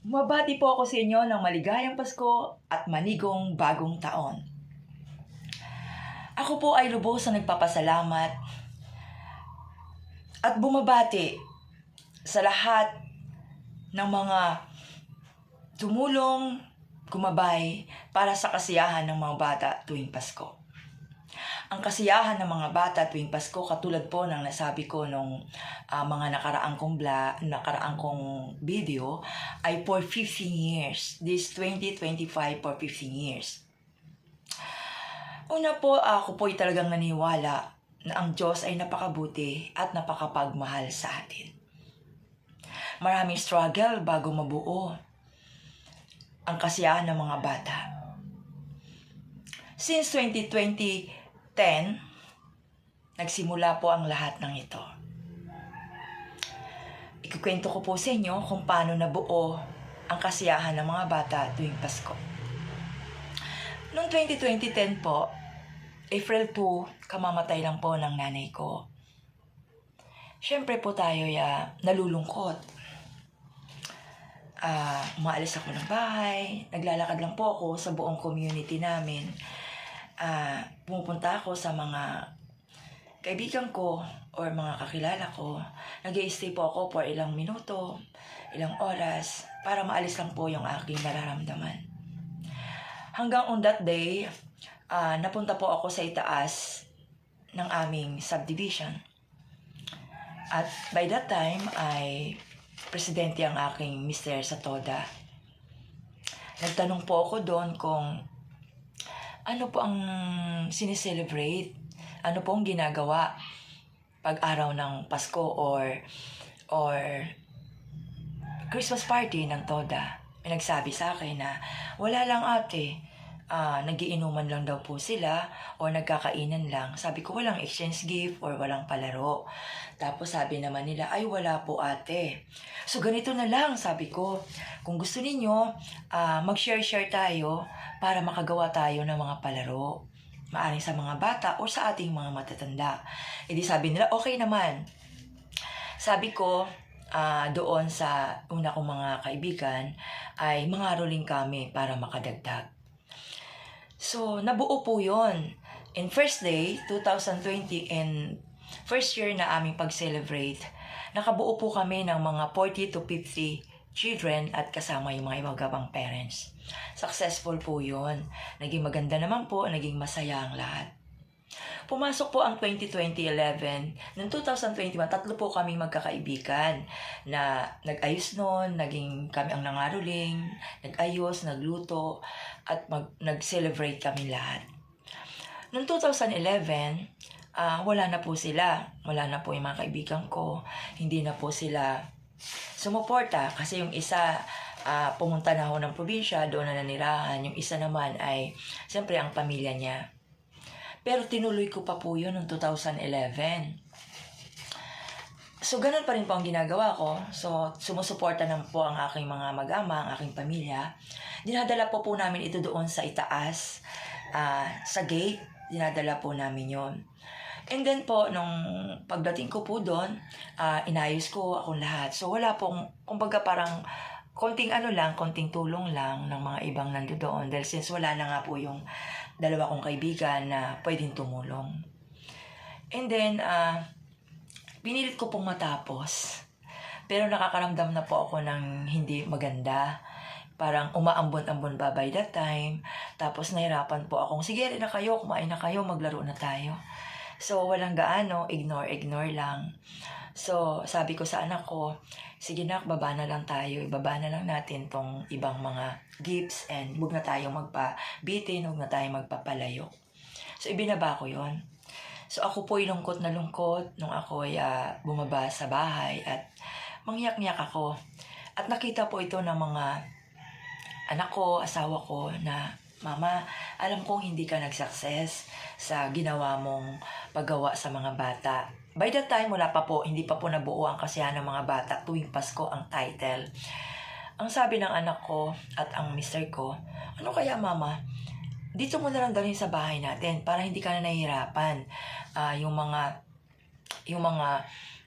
Mabati po ako sa inyo ng maligayang Pasko at manigong bagong taon. Ako po ay lubos na nagpapasalamat at bumabati sa lahat ng mga tumulong, gumabay para sa kasiyahan ng mga bata tuwing Pasko. Ang kasiyahan ng mga bata tuwing Pasko, katulad po ng nasabi ko nung mga nakaraang kong video, ay for 15 years. This 2025 for 15 years. Una po, ako po ay talagang naniwala na ang Diyos ay napakabuti at napakapagmahal sa atin. Maraming struggle bago mabuo ang kasiyahan ng mga bata. Since 2010, nagsimula po ang lahat ng ito. Ikukwento ko po sa inyo kung paano nabuo ang kasiyahan ng mga bata tuwing Pasko. Noong 2010 po, April 2, kamamatay lang po ng nanay ko. Siyempre po tayo nalulungkot. Umaalis ako ng bahay, naglalakad lang po ako sa buong community namin. Pumupunta ako sa mga kaibigan ko or mga kakilala ko. Nag-i-stay po ako for ilang minuto, ilang oras, para maalis lang po yung aking nararamdaman. Hanggang on that day, napunta po ako sa itaas ng aming subdivision. At by that time, ay presidente ang aking mister sa TODA. Nagtanong po ako doon kung ano po ang sineselebrate, ano po ang ginagawa pag araw ng Pasko or Christmas party ng TODA. May nagsabi sa akin na wala lang ate, nagiinuman lang daw po sila o nagkakainan lang. Sabi ko walang exchange gift or walang palaro. Tapos sabi naman nila ay wala po ate. So ganito na lang, sabi ko, kung gusto ninyo, mag-share tayo para makagawa tayo ng mga palaro. Maaring sa mga bata o sa ating mga matatanda. E di sabi nila, okay naman. Sabi ko, doon sa una kong mga kaibigan, ay mangaroling kami para makadagdag. So, nabuo po yun. In first day, 2020, and first year na aming pag-celebrate, nakabuo po kami ng mga 40 to 50 children at kasama yung mga ibang parents. Successful po yun. Naging maganda naman po, naging masaya ang lahat. Pumasok po ang 2011. Noong 2021, 3 po kami magkakaibigan na nag-ayos noon, naging kami ang nangaroling, nag-ayos, nagluto, at nag-celebrate kami lahat. Noong 2011, wala na po sila. Wala na po yung mga kaibigan ko. Hindi na po sila sumuporta kasi yung isa pumunta na ako ng probinsya, doon na nanirahan. Yung isa naman ay siyempre ang pamilya niya. Pero tinuloy ko pa po yun noong 2011. So ganun pa rin po ang ginagawa ko. So sumusuporta na po ang aking mga mag-ama, ang aking pamilya. Dinadala po namin ito doon sa itaas, sa gate. Dinadala po namin yon. And then po, nung pagdating ko po doon, inayos ko akong lahat. So wala pong, kumbaga parang konting konting tulong lang ng mga ibang nandoon. Dahil since wala na nga po yung dalawa kong kaibigan na pwedeng tumulong. And then, pinilit ko pong matapos. Pero nakakaramdam na po ako ng hindi maganda. Parang umaambon-ambon ba by that time. Tapos nahirapan po akong, sige rin na kayo, kumain na kayo, maglaro na tayo. So, walang gaano, ignore lang. So, sabi ko sa anak ko, sige nak, baba na lang tayo. Ibaba na lang natin tong ibang mga gifts and huwag na tayong magpabitin, huwag na tayong magpapalayo. So, ibinaba ko yon. So, ako po'y lungkot na lungkot nung ako ay bumaba sa bahay at mangyak-ngyak ako. At nakita po ito ng mga anak ko, asawa ko na, Mama, alam kong hindi ka nag-success sa ginawa mong paggawa sa mga bata. By that time, hindi pa po nabuo ang kasiyahan ng mga bata tuwing Pasko ang title. Ang sabi ng anak ko at ang mister ko, ano kaya mama, dito mo na lang dalhin sa bahay natin para hindi ka na nahihirapan. Yung mga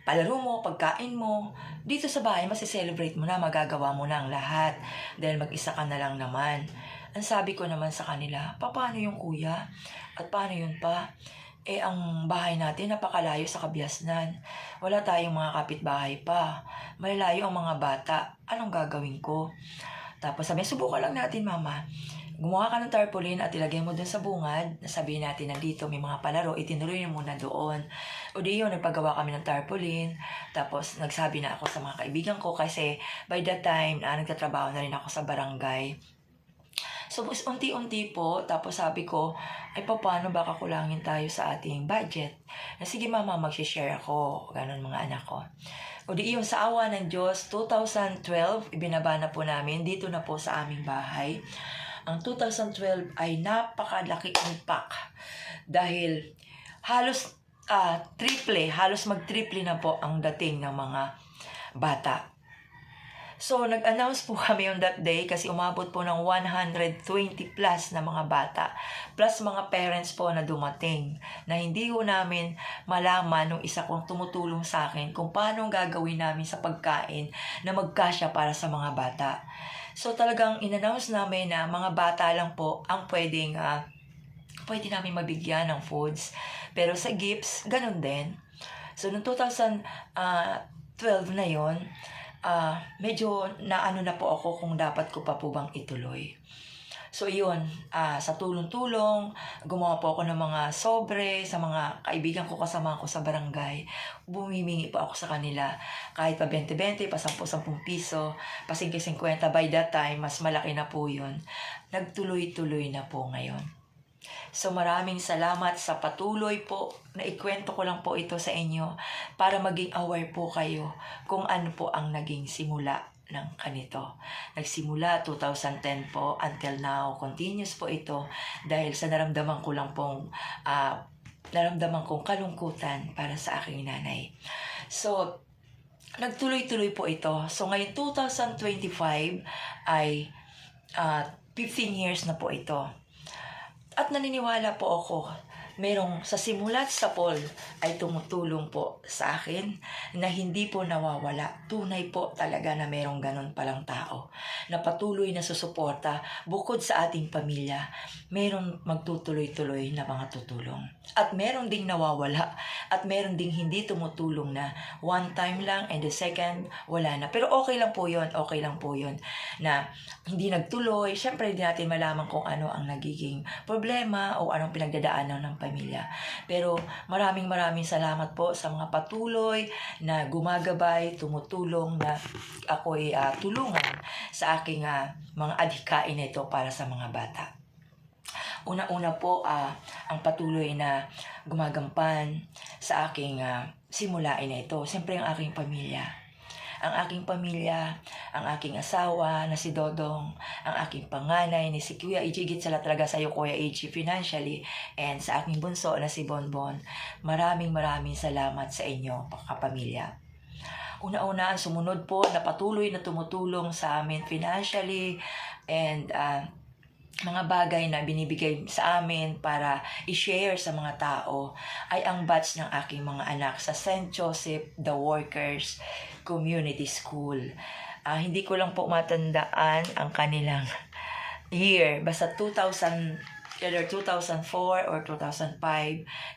palaro mo, pagkain mo. Dito sa bahay, masiselebrate mo na, magagawa mo na ang lahat. Dahil mag-isa ka na lang naman. Ang sabi ko naman sa kanila, paano yung kuya? At paano yun pa? Ang bahay natin napakalayo sa Kabiasnan. Wala tayong mga kapitbahay pa. Malalayo ang mga bata. Anong gagawin ko? Tapos sabi, subukan lang natin mama. Gumawa ka ng tarpaulin at ilagay mo dun sa bungad. Sabihin natin na dito may mga palaro, itinuloy mo muna doon. O di yun, nagpagawa kami ng tarpaulin. Tapos nagsabi na ako sa mga kaibigan ko kasi by that time, nagtatrabaho na rin ako sa barangay. So, unti-unti po, tapos sabi ko, paano baka kulangin tayo sa ating budget? Na sige mama, mag-share ako. Ganon mga anak ko. O di yun, sa awa ng Diyos, 2012, ibinaba na po namin dito na po sa aming bahay. Ang 2012 ay napakalaki impact dahil halos halos mag-triple na po ang dating ng mga bata. So, nag-announce po kami on that day kasi umabot po ng 120 plus na mga bata. Plus mga parents po na dumating na hindi ko namin malaman nung isa kong tumutulong sa akin kung paano gagawin namin sa pagkain na magkasya para sa mga bata. So, talagang in-announce namin na mga bata lang po ang pwede namin mabigyan ng foods. Pero sa gifts, ganun din. So, noong 2012 na yon, medyo naano na po ako kung dapat ko pa po bang ituloy. So, yun, sa tulong-tulong, gumawa po ako ng mga sobre sa mga kaibigan ko, kasama ko sa barangay. Bumimingi po ako sa kanila. Kahit pa 20-20, pa 10-10 piso, pa 50-50, by that time, mas malaki na po yun. Nagtuloy-tuloy na po ngayon. So maraming salamat sa patuloy po na ikwento ko lang po ito sa inyo para maging aware po kayo kung ano po ang naging simula ng kanito. Nagsimula 2010 po until now, continuous po ito dahil sa naramdaman ko lang pong naramdaman kong kalungkutan para sa aking nanay. So nagtuloy-tuloy po ito. So ngayon 2025 ay 15 years na po ito. At naniniwala po ako, merong sa simula't sa Paul ay tumutulong po sa akin na hindi po nawawala. Tunay po talaga na merong ganun palang tao na patuloy na susuporta bukod sa ating pamilya. Merong magtutuloy-tuloy na mga tutulong. At meron ding nawawala at meron ding hindi tumutulong na one time lang and the second wala na. Pero okay lang po yun na hindi nagtuloy. Siyempre hindi natin malaman kung ano ang nagiging problema o anong pinagdadaanan ng pamilya. Pero maraming salamat po sa mga patuloy na gumagabay, tumutulong na ako'y tulungan sa aking mga adhikain na ito para sa mga bata. Una-una po, ang patuloy na gumagampan sa aking simulain na ito. Siyempre ang aking pamilya. Ang aking pamilya, ang aking asawa na si Dodong, ang aking panganay ni si Kuya AJ, higit sa lahat talaga sa iyo Kuya AJ financially, and sa aking bunso na si Bonbon. Maraming salamat sa inyo, kapamilya. Una-una, sumunod po na patuloy na tumutulong sa amin financially and mga bagay na binibigay sa amin para i-share sa mga tao ay ang batch ng aking mga anak sa St. Joseph The Workers Community School. Hindi ko lang po matandaan ang kanilang year. Basta either 2004 or 2005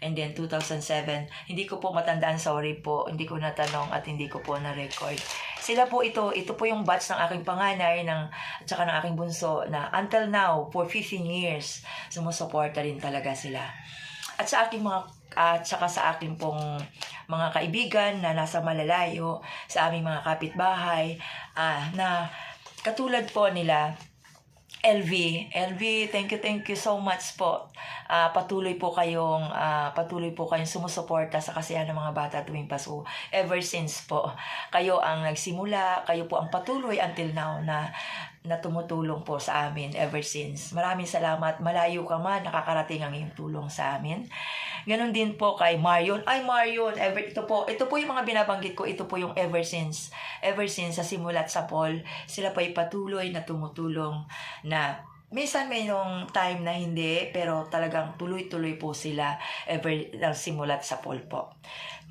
and then 2007. Hindi ko po matandaan, sorry po. Hindi ko natanong at hindi ko po na-record. Sila po ito po yung batch ng aking panganay at saka ng aking bunso na until now, for 15 years, sumusuporta rin talaga sila. At sa aking at saka sa aking pong mga kaibigan na nasa malalayo, sa aming mga kapitbahay, na katulad po nila, LV, thank you so much po. Patuloy po kayong sumusuporta sa kasiyahan ng mga bata tuwing Pasko. Ever since po, kayo ang nagsimula, kayo po ang patuloy until now na tumutulong po sa amin ever since. Maraming salamat. Malayo ka man, nakakarating ang iyong tulong sa amin. Ganon din po kay Marion. Marion, ito po yung mga binabanggit ko. Ito po yung ever since sa simula't sa Paul, sila po ay patuloy na tumutulong na minsan may nung time na hindi, pero talagang tuloy-tuloy po sila simulat sa pool po.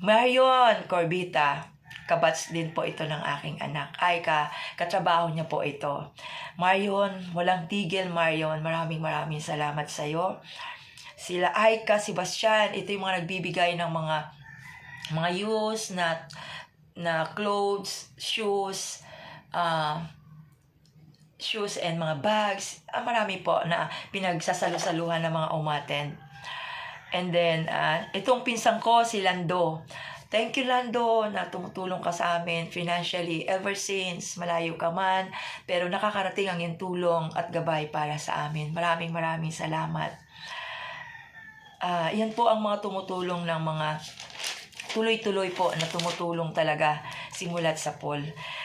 Marion Corbita, kabats din po ito ng aking anak. Ay, katrabaho niya po ito. Marion, walang tigil Marion. Maraming salamat sa iyo. Sila Aika, Sebastian, ito yung mga nagbibigay ng mga used na clothes, shoes and mga bags. Marami po na pinagsasalusaluhan ng mga umattend. And then, itong pinsang ko, si Lando. Thank you, Lando, na tumutulong ka sa amin financially ever since malayo ka man. Pero nakakarating ang iyong tulong at gabay para sa amin. Maraming salamat. Yan po ang mga tumutulong ng mga tuloy-tuloy po na tumutulong talaga simulat sa pool.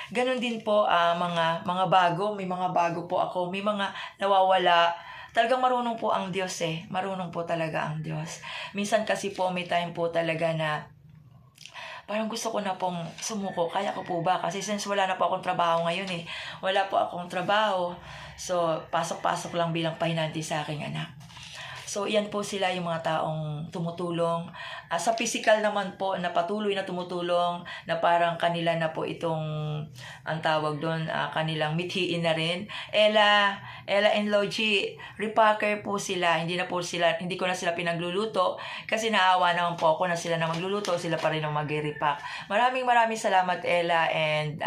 Ganon din po mga bago. May mga bago po ako. May mga nawawala. Talagang marunong po ang Diyos eh. Marunong po talaga ang Diyos. Minsan kasi po may time po talaga na parang gusto ko na pong sumuko. Kaya ko po ba? Kasi since wala na po akong trabaho ngayon eh. Wala po akong trabaho. So, pasok-pasok lang bilang pahinanti sa aking anak. So, yan po sila yung mga taong tumutulong. Sa physical naman po, na patuloy na tumutulong, na parang kanila na po itong, ang tawag doon, kanilang mithiin na rin. Ella and Logie, repacker po sila. Hindi ko na sila pinagluluto, kasi naawa naman po ako na sila na magluluto, sila pa rin ang mag-repack. Maraming salamat Ella, and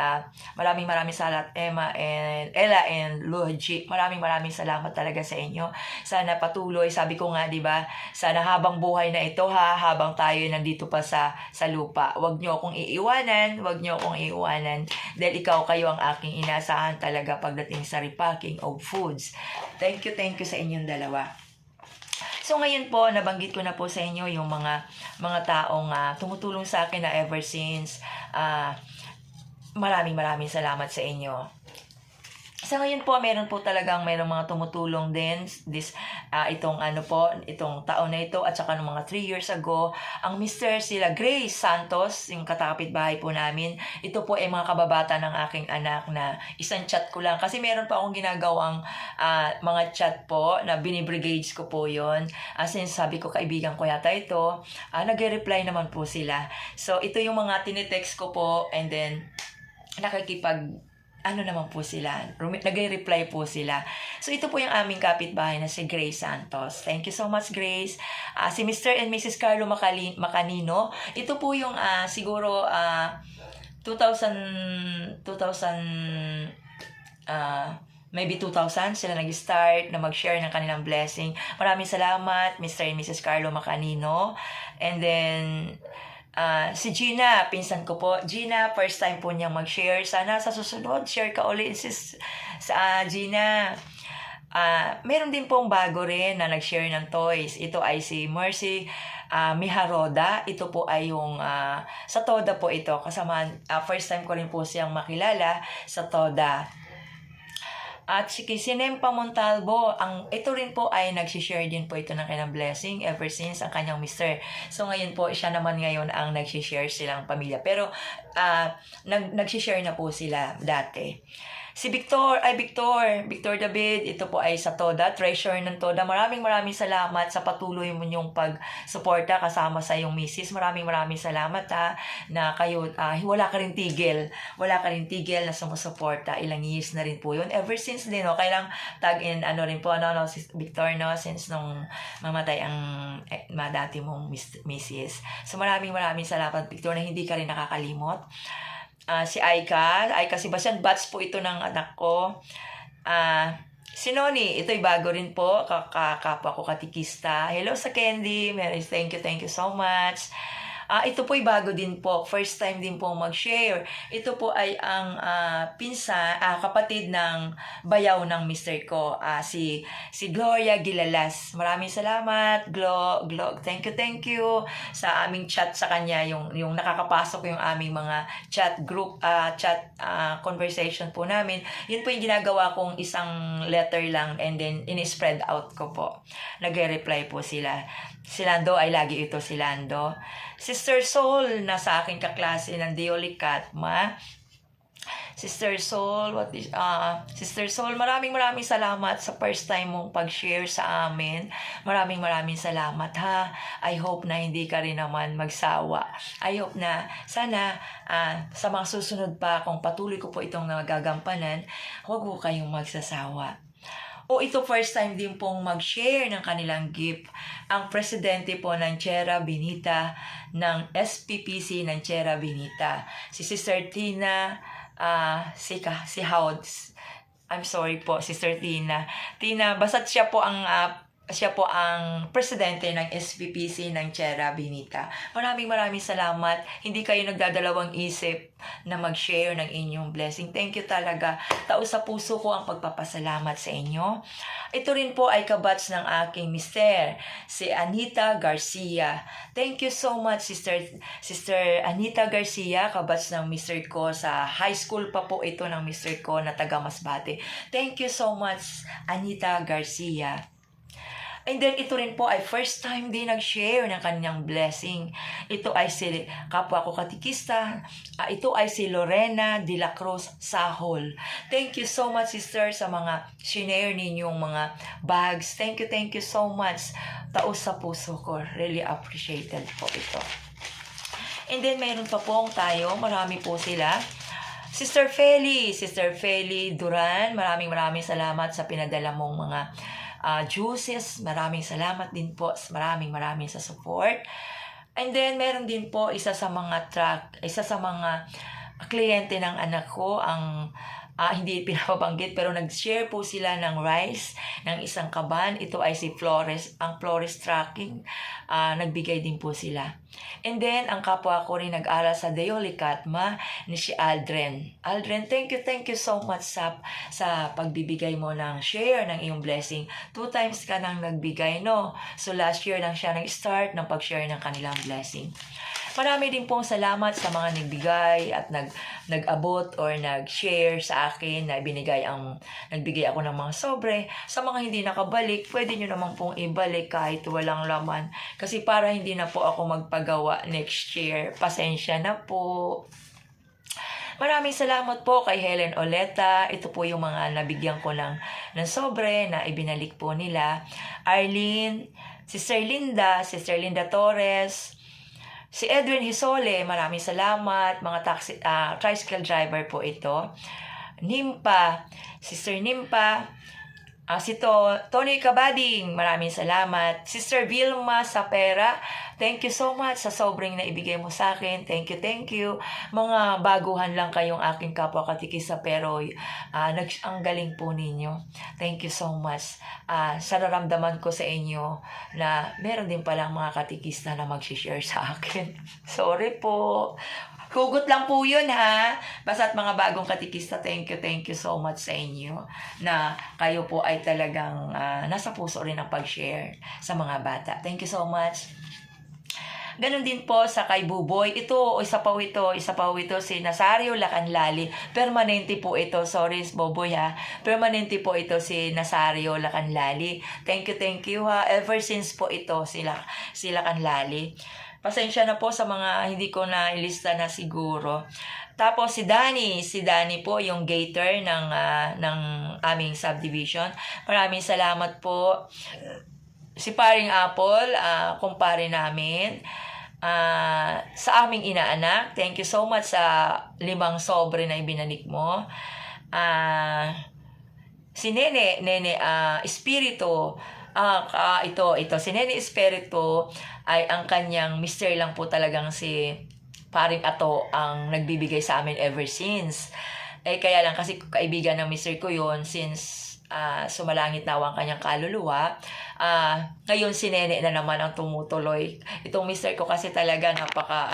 maraming salamat Emma, and Ella and Logie. Maraming salamat talaga sa inyo. Sana patuloy, sabi ko nga, 'di ba? Sana habang buhay na ito habang tayo nandito pa sa lupa. Huwag niyo akong iiwanan, dahil kayo ang aking inaasahan talaga pagdating sa repacking of foods. Thank you sa inyong dalawa. So ngayon po, nabanggit ko na po sa inyo yung mga taong tumutulong sa akin na ever since. Maraming salamat sa inyo. Sa ngayon po, merong mga tumutulong din itong taon na ito at saka ng mga 3 years ago. Ang sila Grace Santos, yung katapit-bahay po namin. Ito po ay mga kababata ng aking anak na isang chat ko lang. Kasi meron pa akong ginagawang mga chat po na binibrigades ko po yun. Since sabi ko, kaibigan ko yata ito, nag-reply naman po sila. So, ito yung mga tinitext ko po, and then naman po sila, nag-reply po sila. So, ito po yung aming kapitbahay na si Grace Santos. Thank you so much, Grace. Si Mr. and Mrs. Carlo Macanino, ito po yung siguro 2000 maybe 2000 sila nag-start na mag-share ng kanilang blessing. Maraming salamat, Mr. and Mrs. Carlo Macanino. And then, si Gina, pinsan ko po. Gina, first time po niyang mag-share. Sana sa susunod, share ka ulit sa Gina. Meron din pong bago rin na nag-share ng toys. Ito ay si Mercy Miharoda. Ito po ay yung sa Toda po ito. Kasama, first time ko rin po siyang makilala sa Toda. At si Nempa Montalvo, ito rin po ay nagsishare din po ito ng kanyang blessing ever since ang kanyang mister. So ngayon po, siya naman ngayon ang nagsishare silang pamilya. Pero nagsishare na po sila dati. Si Victor David, ito po ay sa Toda, treasure ng Toda. Maraming salamat sa patuloy mo niyong pag-suporta kasama sa iyong misis. Maraming salamat na kayo, wala ka rin tigil na sumusuporta. Ilang years na rin po yun. Ever since din, kailang tag-in, rin po, si Victor, since nung mamatay ang dati mong misis. So maraming salamat, Victor, na hindi ka rin nakakalimot. Si Aika Sebastian, batch po ito ng anak ko. Si Noni, ito'y bago rin po, kapwa ko katikista. Hello sa Candy, Mary, thank you so much. Ito po'y bago din po. First time din po mag-share. Ito po ay ang kapatid ng bayaw ng mister ko. Si Gloria Gilalas. Maraming salamat, Glo. Thank you sa aming chat sa kanya. Yung nakakapasok yung aming mga chat group, conversation po namin. Yun po yung ginagawa kong isang letter lang, and then in-spread out ko po. Nag-reply po sila. Si Lando ay lagi ito si Lando. Sister Soul, nasa aking kaklase ng Diolicat, Sister Sol, Sister Sol, maraming salamat sa first time mong pag-share sa amin. Maraming salamat ha. I hope na hindi ka rin naman magsawa. I hope na sana sa mga susunod pa, kung patuloy ko po itong nagagampanan, huwag po kayong magsasawa. O ito first time din pong mag-share ng kanilang gift ang presidente po ng Chera Binita ng SPPC ng Chera Binita, si Sister Tina si Howds. I'm sorry po, Sister Tina. Basta't siya po ang presidente ng SPPC ng Chera Binita. Maraming salamat. Hindi kayo nagdadalawang isip na mag-share ng inyong blessing. Thank you talaga. Taos sa puso ko ang pagpapasalamat sa inyo. Ito rin po ay kabats ng aking mister, si Anita Garcia. Thank you so much, Sister Anita Garcia, kabats ng mister ko. Sa high school pa po ito ng mister ko na taga Masbate. Thank you so much, Anita Garcia. And then, ito rin po ay first time din nag-share ng kanyang blessing. Ito ay si kapwa ko katikista. Ito ay si Lorena de la Cruz Sahol. Thank you so much, sister, sa mga share ninyong mga bags. Thank you so much. Taos sa puso ko. Really appreciated po ito. And then, mayroon pa pong tayo. Marami po sila. Sister Feli Duran, maraming salamat sa pinadala mong mga juices. Maraming salamat din po. Maraming sa support. And then, meron din po isa sa mga kliyente ng anak ko, ang hindi pinapabanggit, pero nag-share po sila ng rice, ng isang kaban. Ito ay si Flores, ang Flores Tracking. Nagbigay din po sila. And then, ang kapwa ko rin nag-aral sa Deoli Katma, ni si Aldren. Aldren, thank you so much sa pagbibigay mo ng share ng iyong blessing. 2 times ka nang nagbigay, no? So, last year lang siya nag-start ng pag-share ng kanilang blessing. Marami din pong salamat sa mga nagbigay at nag-abot or nag-share sa akin na nagbigay ako ng mga sobre. Sa mga hindi nakabalik, pwede nyo naman pong ibalik kahit walang laman. Kasi para hindi na po ako magpagawa next year. Pasensya na po. Maraming salamat po kay Helen Oleta. Ito po yung mga nabigyan ko ng sobre na ibinalik po nila. Arlene, Sister Linda Torres, si Edwin Hisole, maraming salamat. Mga tricycle driver po ito. Nimpa, Sister Nimpa. Si Tony Cabading, maraming salamat. Sister Vilma Sapera, thank you so much sa sobrang na ibigay mo sa akin. Thank you. Mga baguhan lang kayong aking kapwa katikisa, pero ang galing po ninyo. Thank you so much. Sa nararamdaman ko sa inyo na meron din palang mga katikista na mag-share sa akin. Sorry po. Hugot lang po yun, ha? Basta't mga bagong katikista, thank you so much sa inyo na kayo po ay talagang nasa puso rin ang pag-share sa mga bata. Thank you so much. Ganon din po sa kay Buboy. Isa pa ito si Nazario Lacanlali. Permanente po ito. Sorry, Buboy, ha. Permanente po ito si Nazario Lacanlali. Thank you, ha. Ever since po ito si Lacanlali. Pasensya na po sa mga hindi ko na ilista na siguro. Tapos si Danny po yung gator ng aming subdivision. Maraming salamat po. Si Paring Apple, kumpare namin. Sa aming inaanak, thank you so much sa 5 sobre na ibinalik mo. Si Nene Espiritu, ito si Nene Espiritu ay ang kanyang mister lang po talagang si Paring Ato ang nagbibigay sa amin ever since. Kaya lang kasi kaibigan ng mister ko yon since sumalangit na ang kanyang kaluluwa. Ngayon si Nene na naman ang tumutuloy. Itong mister ko kasi talaga napaka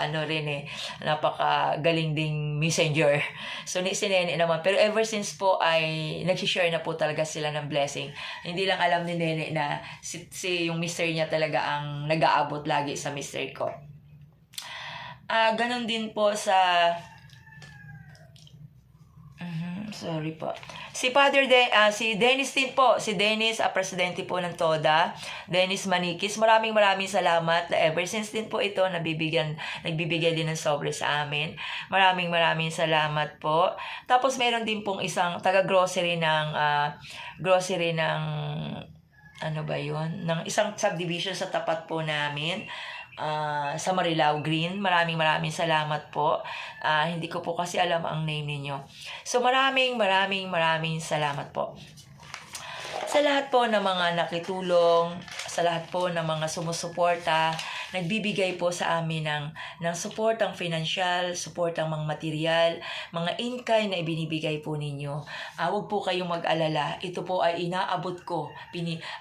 galing ding messenger. So si Nene naman, pero ever since po ay nag-share na po talaga sila ng blessing. Hindi lang alam ni Nene na si yung mister niya talaga ang nag-aabot lagi sa mister ko. Ganon din po sa Sorry po. Si si Dennis din po. Si Dennis, presidente po ng TODA. Dennis Manikis. Maraming salamat. Ever since din po ito, nagbibigay din ng sobre sa amin. Maraming salamat po. Tapos meron din pong isang taga-grocery ng ano ba yun? Ng isang subdivision sa tapat po namin. Sa Marilao Green. Maraming salamat po. Hindi ko po kasi alam ang name ninyo. So maraming salamat po. Sa lahat po ng mga nakitulong, sa lahat po ng mga sumusuporta, nagbibigay po sa amin ng suportang financial, suportang mga material, mga in-kind na ibinibigay po ninyo. Huwag po kayong mag-alala. Ito po ay inaabot ko.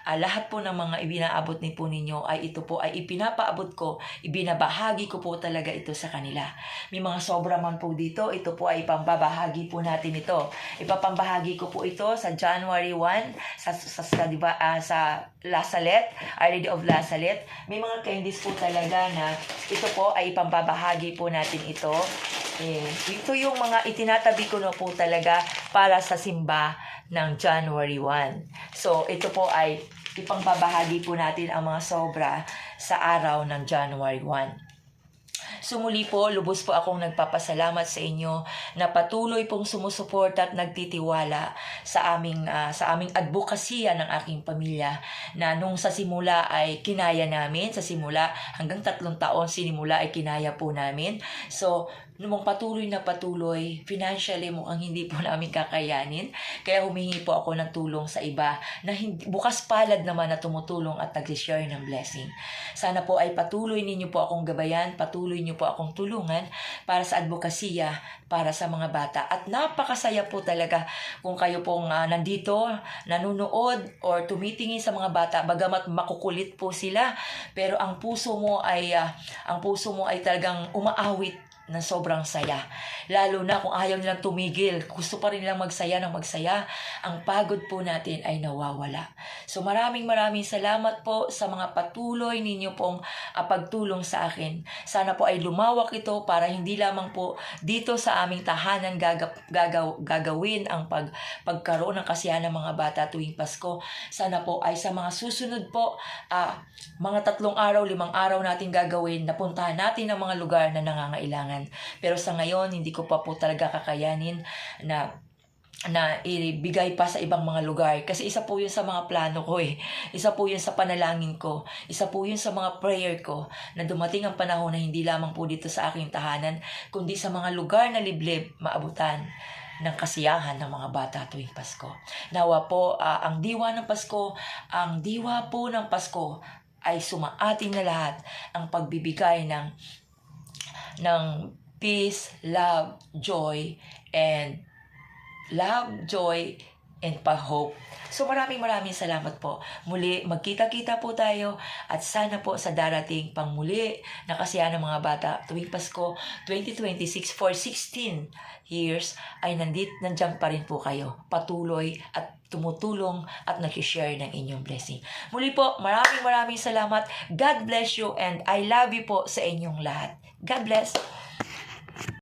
Lahat po ng mga ibinaabot ni po ninyo ay ito po ay ipinapaabot ko. Ibinabahagi ko po talaga ito sa kanila. May mga sobra man po dito. Ito po ay pambabahagi po natin ito. Ipapambahagi ko po ito sa January 1 sa Lasalet, Our Lady of Lasalet. May mga candies po talaga na ito po ay ipambabahagi po natin ito. Ito yung mga itinatabi ko na po talaga para sa simba ng January 1. So, ito po ay ipambabahagi po natin ang mga sobra sa araw ng January 1. Sumuli po, lubos po akong nagpapasalamat sa inyo na patuloy pong sumusuporta at nagtitiwala sa aming advokasya ng aking pamilya na nung sa simula ay kinaya namin, sa simula hanggang 3 taon sinimula ay kinaya po namin. So, nung patuloy, financially mukhang hindi po namin kakayanin. Kaya humingi po ako ng tulong sa iba na bukas palad naman na tumutulong at nag-share ng blessing. Sana po ay patuloy ninyo po akong gabayan, patuloy niyo po akong tulungan para sa advokasya, para sa mga bata. At napakasaya po talaga kung kayo pong nandito, nanonood or tumitingin sa mga bata, bagamat makukulit po sila, pero ang puso mo ay talagang umaawit na sobrang saya. Lalo na kung ayaw nilang tumigil, gusto pa rin nilang magsaya ng magsaya, ang pagod po natin ay nawawala. So maraming salamat po sa mga patuloy ninyo pong pagtulong sa akin. Sana po ay lumawak ito para hindi lamang po dito sa aming tahanan gagawin ang pagkaroon ng kasiyahan ng mga bata tuwing Pasko. Sana po ay sa mga susunod po, mga 3 araw, 5 araw natin gagawin, napuntahan natin ang mga lugar na nangangailangan. Pero sa ngayon, hindi ko pa po talaga kakayanin na ibigay pa sa ibang mga lugar. Kasi isa po yun sa mga plano ko Isa po yun sa panalangin ko. Isa po yun sa mga prayer ko na dumating ang panahon na hindi lamang po dito sa aking tahanan, kundi sa mga lugar na liblib maabutan ng kasiyahan ng mga bata tuwing Pasko. Nawa po, ang diwa ng Pasko ay sumaating na lahat ang pagbibigay ng peace, love, joy, and hope. So maraming salamat po. Muli, magkita-kita po tayo at sana po sa darating pang muli na kasiyahan ng mga bata tuwing Pasko 2026 for 16 years ay nandiyan pa rin po kayo. Patuloy at tumutulong at nag-share ng inyong blessing. Muli po, maraming salamat. God bless you and I love you po sa inyong lahat. God bless.